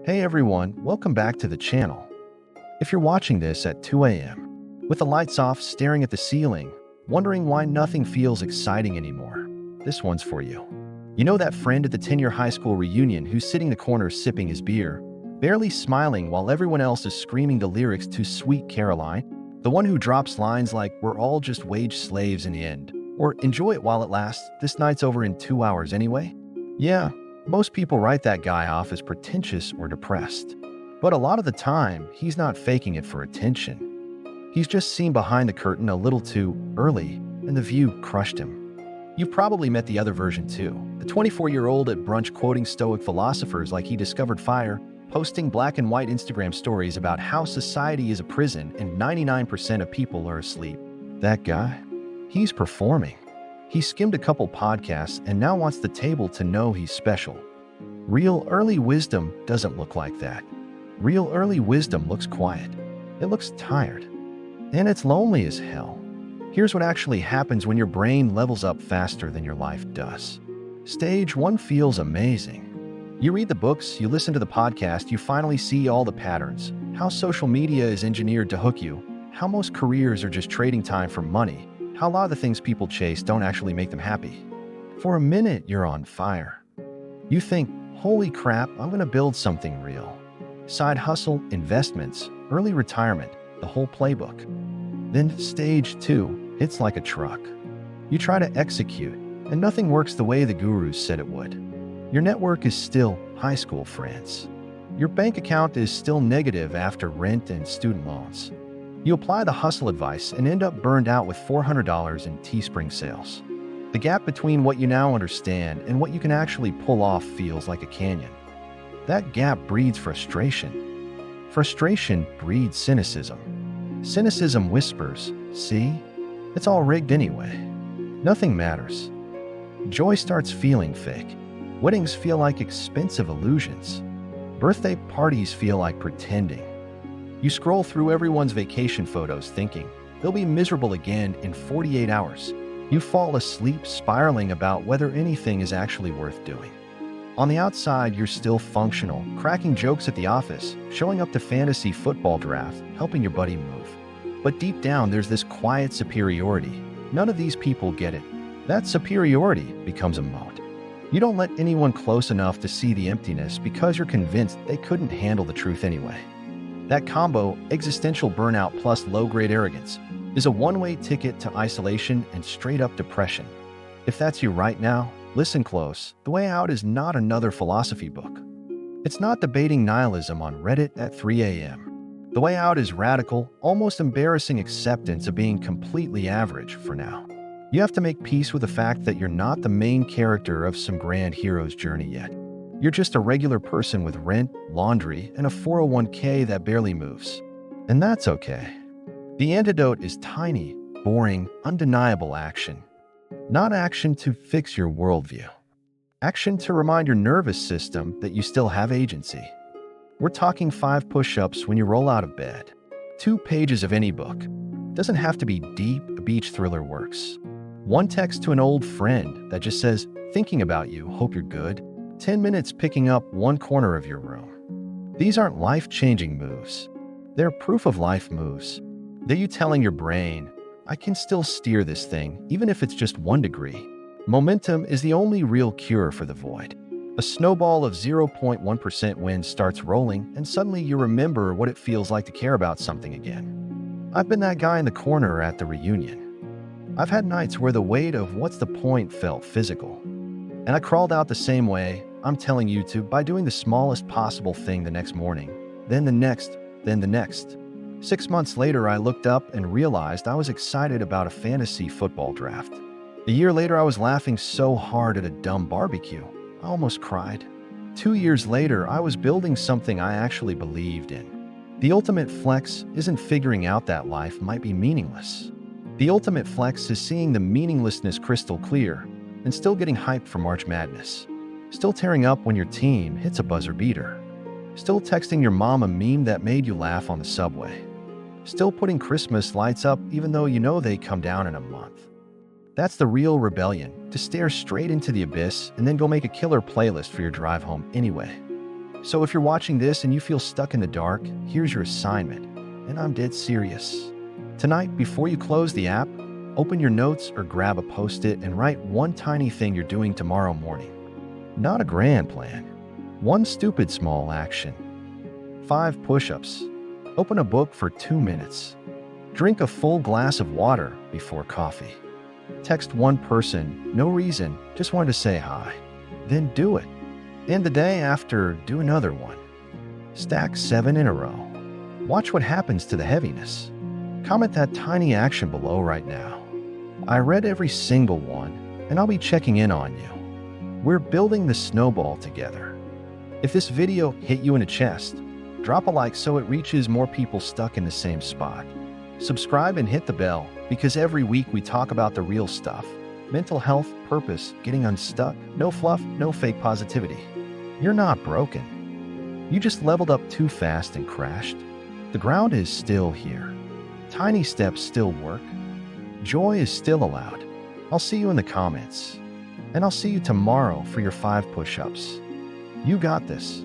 Hey everyone, welcome back to the channel. If you're watching this at 2 a.m., with the lights off staring at the ceiling, wondering why nothing feels exciting anymore, this one's for you. You know that friend at the 10-year high school reunion who's sitting in the corner sipping his beer, barely smiling while everyone else is screaming the lyrics to Sweet Caroline? The one who drops lines like, "We're all just wage slaves in the end," or "Enjoy it while it lasts, this night's over in 2 hours anyway?" Yeah, most people write that guy off as pretentious or depressed. But a lot of the time, he's not faking it for attention. He's just seen behind the curtain a little too early, and the view crushed him. You've probably met the other version too. The 24-year-old at brunch quoting Stoic philosophers like he discovered fire, posting black and white Instagram stories about how society is a prison and 99% of people are asleep. That guy? He's performing. He skimmed a couple podcasts and now wants the table to know he's special. Real early wisdom doesn't look like that. Real early wisdom looks quiet. It looks tired. And it's lonely as hell. Here's what actually happens when your brain levels up faster than your life does. Stage 1 feels amazing. You read the books, you listen to the podcast, you finally see all the patterns, how social media is engineered to hook you, how most careers are just trading time for money, how a lot of the things people chase don't actually make them happy. For a minute, you're on fire. You think, holy crap, I'm going to build something real. Side hustle, investments, early retirement, the whole playbook. Then stage 2 hits like a truck. You try to execute, and nothing works the way the gurus said it would. Your network is still high school friends. Your bank account is still negative after rent and student loans. You apply the hustle advice and end up burned out with $400 in Teespring sales. The gap between what you now understand and what you can actually pull off feels like a canyon. That gap breeds frustration. Frustration breeds cynicism. Cynicism whispers, "See? It's all rigged anyway. Nothing matters." Joy starts feeling fake. Weddings feel like expensive illusions. Birthday parties feel like pretending. You scroll through everyone's vacation photos thinking, they'll be miserable again in 48 hours. You fall asleep spiraling about whether anything is actually worth doing. On the outside, you're still functional, cracking jokes at the office, showing up to fantasy football draft, helping your buddy move. But deep down, there's this quiet superiority. None of these people get it. That superiority becomes a moat. You don't let anyone close enough to see the emptiness because you're convinced they couldn't handle the truth anyway. That combo, existential burnout plus low-grade arrogance, is a one-way ticket to isolation and straight-up depression. If that's you right now, listen close. The Way Out is not another philosophy book. It's not debating nihilism on Reddit at 3 a.m. The Way Out is radical, almost embarrassing acceptance of being completely average for now. You have to make peace with the fact that you're not the main character of some grand hero's journey yet. You're just a regular person with rent, laundry, and a 401k that barely moves. And that's okay. The antidote is tiny, boring, undeniable action. Not action to fix your worldview. Action to remind your nervous system that you still have agency. We're talking 5 push-ups when you roll out of bed. 2 pages of any book. Doesn't have to be deep, a beach thriller works. 1 text to an old friend that just says, "Thinking about you, hope you're good." 10 minutes picking up 1 corner of your room. These aren't life-changing moves. They're proof of life moves. They're you telling your brain, "I can still steer this thing, even if it's just 1 degree." Momentum is the only real cure for the void. A snowball of 0.1% wind starts rolling, and suddenly you remember what it feels like to care about something again. I've been that guy in the corner at the reunion. I've had nights where the weight of what's the point felt physical. And I crawled out the same way, I'm telling you to, by doing the smallest possible thing the next morning, then the next, then the next. 6 months later, I looked up and realized I was excited about a fantasy football draft. A year later, I was laughing so hard at a dumb barbecue, I almost cried. 2 years later, I was building something I actually believed in. The ultimate flex isn't figuring out that life might be meaningless. The ultimate flex is seeing the meaninglessness crystal clear and still getting hyped for March Madness. Still tearing up when your team hits a buzzer beater. Still texting your mom a meme that made you laugh on the subway. Still putting Christmas lights up even though you know they come down in a month. That's the real rebellion, to stare straight into the abyss and then go make a killer playlist for your drive home anyway. So if you're watching this and you feel stuck in the dark, here's your assignment. And I'm dead serious. Tonight, before you close the app, open your notes or grab a post-it and write one tiny thing you're doing tomorrow morning. Not a grand plan. One stupid small action. 5 push-ups. Open a book for 2 minutes. Drink a full glass of water before coffee. Text one person, no reason, just wanted to say hi. Then do it. And the day after, do another one. Stack 7 in a row. Watch what happens to the heaviness. Comment that tiny action below right now. I read every single one, and I'll be checking in on you. We're building the snowball together. If this video hit you in the chest, drop a like so it reaches more people stuck in the same spot. Subscribe and hit the bell, because every week we talk about the real stuff. Mental health, purpose, getting unstuck, no fluff, no fake positivity. You're not broken. You just leveled up too fast and crashed. The ground is still here. Tiny steps still work. Joy is still allowed. I'll see you in the comments. And I'll see you tomorrow for your 5 push-ups. You got this.